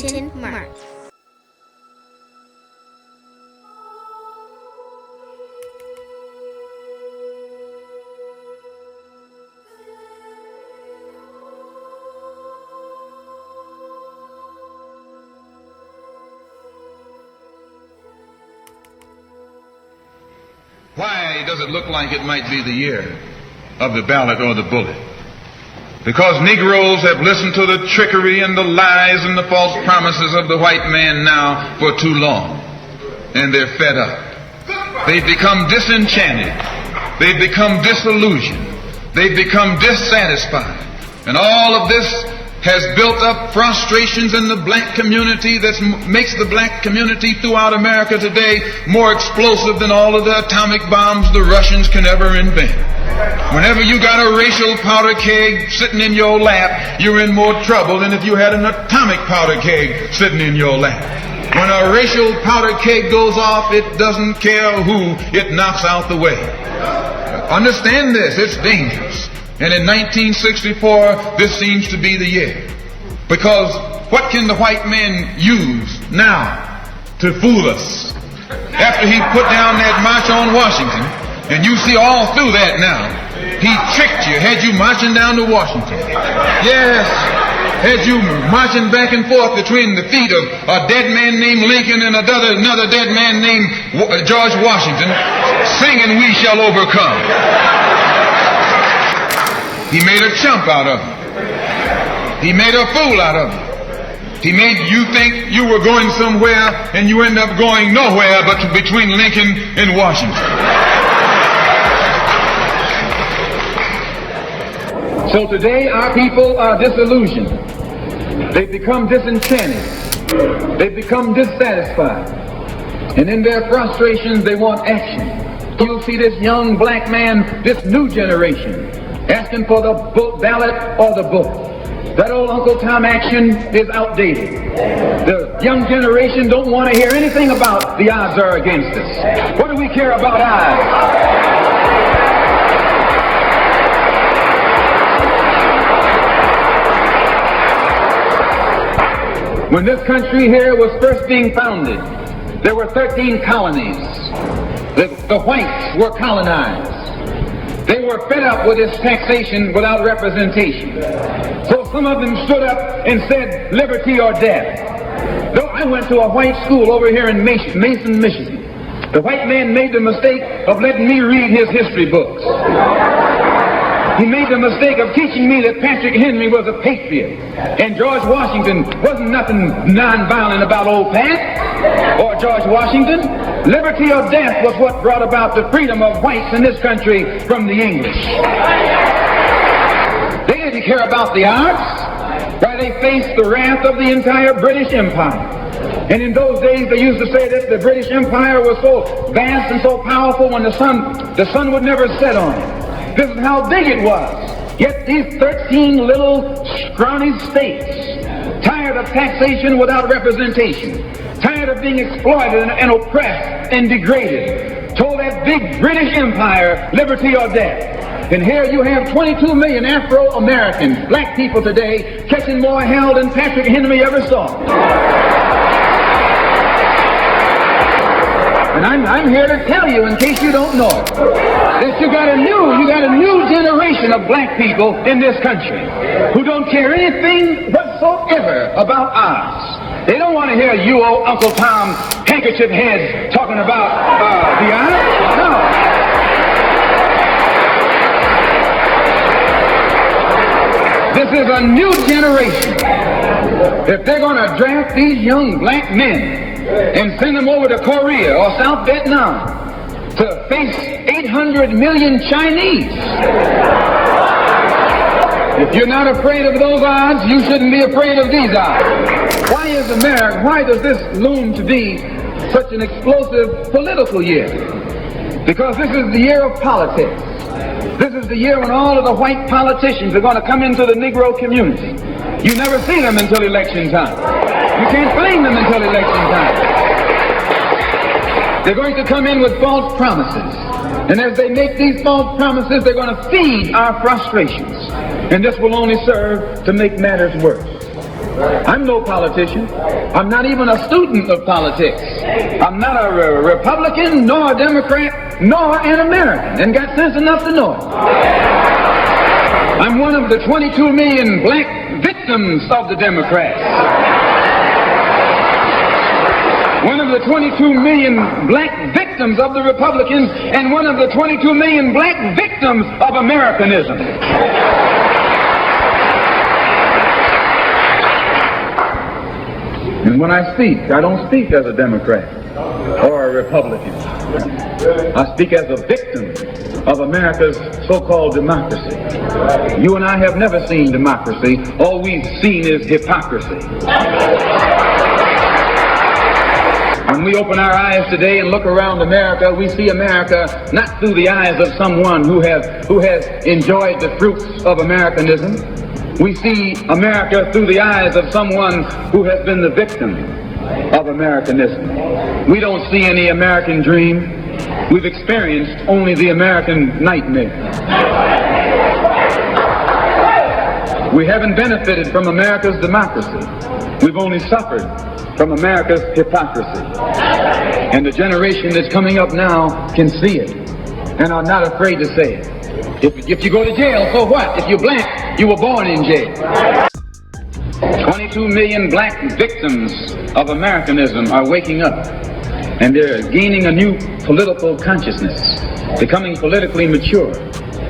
Quentin Mark. Why does it look like it might be the year of the ballot or the bullet? Because Negroes have listened to the trickery and the lies and the false promises of the white man now for too long. And they're fed up. They've become disenchanted. They've become disillusioned. They've become dissatisfied. And all of this has built up frustrations in the black community that makes the black community throughout America today more explosive than all of the atomic bombs the Russians can ever invent. Whenever you got a racial powder keg sitting in your lap, you're in more trouble than if you had an atomic powder keg sitting in your lap. When a racial powder keg goes off, it doesn't care who it knocks out the way. Understand this, it's dangerous. And in 1964, this seems to be the year. Because what can the white man use now to fool us? After he put down that march on Washington, and you see all through that now, he tricked you, had you marching down to Washington. Yes, had you marching back and forth between the feet of a dead man named Lincoln and another dead man named George Washington, singing "We Shall Overcome." He made a chump out of you. He made a fool out of you. He made you think you were going somewhere and you end up going nowhere but between Lincoln and Washington. So today our people are disillusioned. They've become disenchanted. They've become dissatisfied. And in their frustrations they want action. You'll see this young black man, this new generation, asking for the ballot or the book. That old Uncle Tom action is outdated. The young generation don't want to hear anything about the odds are against us. What do we care about odds? When this country here was first being founded, there were 13 colonies. The whites were colonized. They were fed up with this taxation without representation. So some of them stood up and said, liberty or death. Though I went to a white school over here in Mason, Michigan. The white man made the mistake of letting me read his history books. He made the mistake of teaching me that Patrick Henry was a patriot and George Washington wasn't nothing nonviolent about old Pat or George Washington. Liberty or death was what brought about the freedom of whites in this country from the English. They didn't care about the odds. Why, they faced the wrath of the entire British Empire. And in those days they used to say that the British Empire was so vast and so powerful when the sun would never set on it. This is how big it was. Yet these 13 little scrawny states, tired of taxation without representation, tired of being exploited and oppressed and degraded, told that big British Empire, liberty or death. And here you have 22 million Afro-Americans, black people today, catching more hell than Patrick Henry ever saw. And I'm here to tell you, in case you don't know it, that you got a new generation of black people in this country who don't care anything whatsoever about odds. They don't want to hear you old Uncle Tom handkerchief heads talking about the odds. No. This is a new generation. If they're going to draft these young black men and send them over to Korea or South Vietnam to face 800 million Chinese. If you're not afraid of those odds, you shouldn't be afraid of these odds. Why does this loom to be such an explosive political year? Because this is the year of politics. This is the year when all of the white politicians are going to come into the Negro community. You never see them until election time. You can't blame them until election time. They're going to come in with false promises. And as they make these false promises, they're going to feed our frustrations. And this will only serve to make matters worse. I'm no politician. I'm not even a student of politics. I'm not a Republican, nor a Democrat, nor an American, and got sense enough to know it. I'm one of the 22 million black victims of the Democrats. One of the 22 million black victims of the Republicans, and one of the 22 million black victims of Americanism. And when I speak, I don't speak as a Democrat or a Republican. I speak as a victim of America's so-called democracy. You and I have never seen democracy. All we've seen is hypocrisy. When we open our eyes today and look around America, we see America not through the eyes of someone who has enjoyed the fruits of Americanism. We see America through the eyes of someone who has been the victim of Americanism. We don't see any American dream. We've experienced only the American nightmare. We haven't benefited from America's democracy. We've only suffered from America's hypocrisy. And the generation that's coming up now can see it and are not afraid to say it. If you go to jail, so what? If you're black, you were born in jail. 22 million black victims of Americanism are waking up, and they're gaining a new political consciousness, becoming politically mature.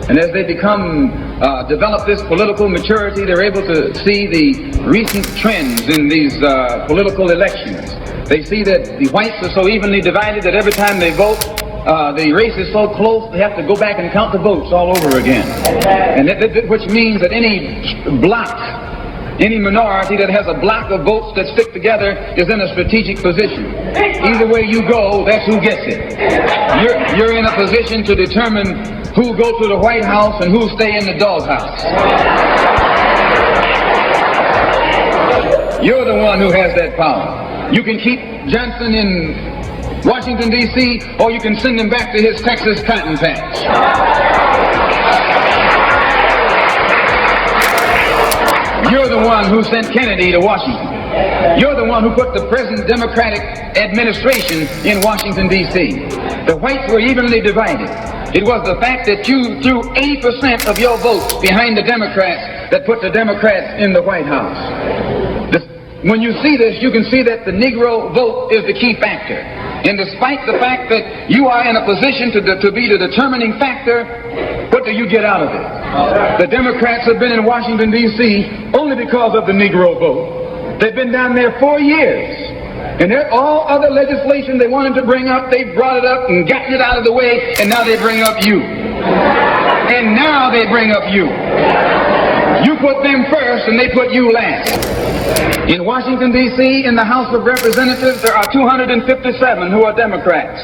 And as they develop this political maturity, they're able to see the recent trends in these political elections. They see that the whites are so evenly divided that every time they vote, the race is so close, they have to go back and count the votes all over again. And which means that any block, any minority that has a block of votes that stick together is in a strategic position. Either way you go, that's who gets it. You're in a position to determine who go to the White House and who stay in the doghouse. You're the one who has that power. You can keep Johnson in Washington, D.C., or you can send him back to his Texas cotton patch. You're the one who sent Kennedy to Washington. You're the one who put the present Democratic administration in Washington, D.C. The whites were evenly divided. It was the fact that you threw 80% of your votes behind the Democrats that put the Democrats in the White House. When you see this, you can see that the Negro vote is the key factor. And despite the fact that you are in a position to be the determining factor, what do you get out of it? The Democrats have been in Washington, D.C. only because of the Negro vote. They've been down there 4 years. And all other legislation they wanted to bring up, they brought it up and gotten it out of the way, and now they bring up you. And now they bring up you. You put them first and they put you last. In Washington, D.C., in the House of Representatives, there are 257 who are Democrats.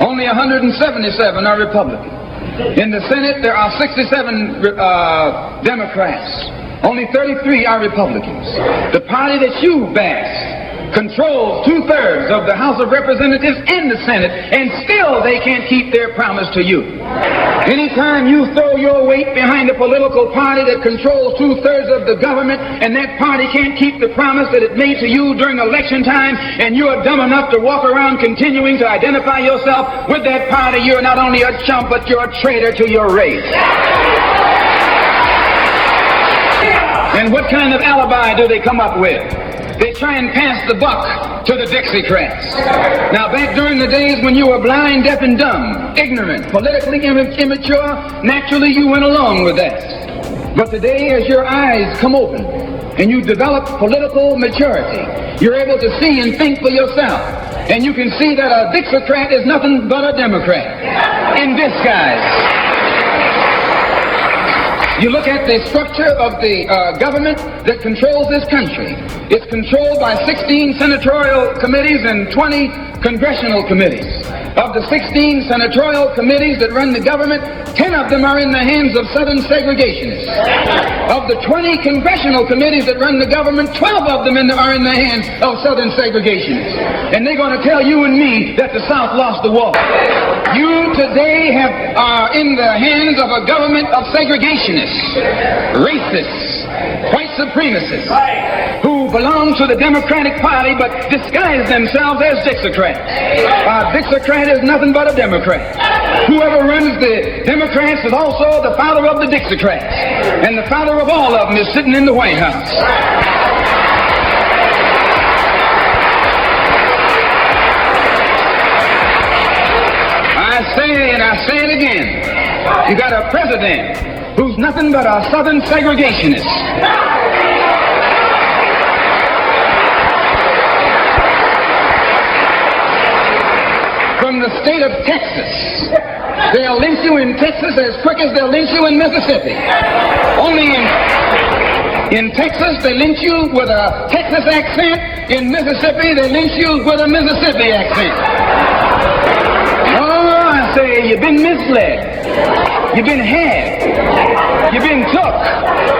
Only 177 are Republicans. In the Senate, there are 67 Democrats. Only 33 are Republicans. The party that you bash controls 2/3 of the House of Representatives and the Senate, and still they can't keep their promise to you. Anytime you throw your weight behind a political party that controls 2/3 of the government, and that party can't keep the promise that it made to you during election time, and you're dumb enough to walk around continuing to identify yourself with that party, you're not only a chump, but you're a traitor to your race. And what kind of alibi do they come up with? They try and pass the buck to the Dixiecrats. Now, back during the days when you were blind, deaf, and dumb, ignorant, politically immature, naturally you went along with that. But today, as your eyes come open and you develop political maturity, you're able to see and think for yourself. And you can see that a Dixiecrat is nothing but a Democrat in disguise. You look at the structure of the government that controls this country. It's controlled by 16 senatorial committees and 20 congressional committees. Of the 16 senatorial committees that run the government, 10 of them are in the hands of Southern segregationists. Of the 20 congressional committees that run the government, 12 of them are in the hands of Southern segregationists. And they're going to tell you and me that the South lost the war. You today are in the hands of a government of segregationists, racists, white supremacists who belong to the Democratic Party but disguise themselves as Dixiecrats. A Dixiecrat is nothing but a Democrat. Whoever runs the Democrats is also the father of the Dixiecrats. And the father of all of them is sitting in the White House. I say, and I say it again, you got a president who's nothing but a Southern segregationist. From the state of Texas. They'll lynch you in Texas as quick as they'll lynch you in Mississippi. Only in Texas, they lynch you with a Texas accent. In Mississippi, they lynch you with a Mississippi accent. Oh, I say, you've been misled. You've been had. You've been took.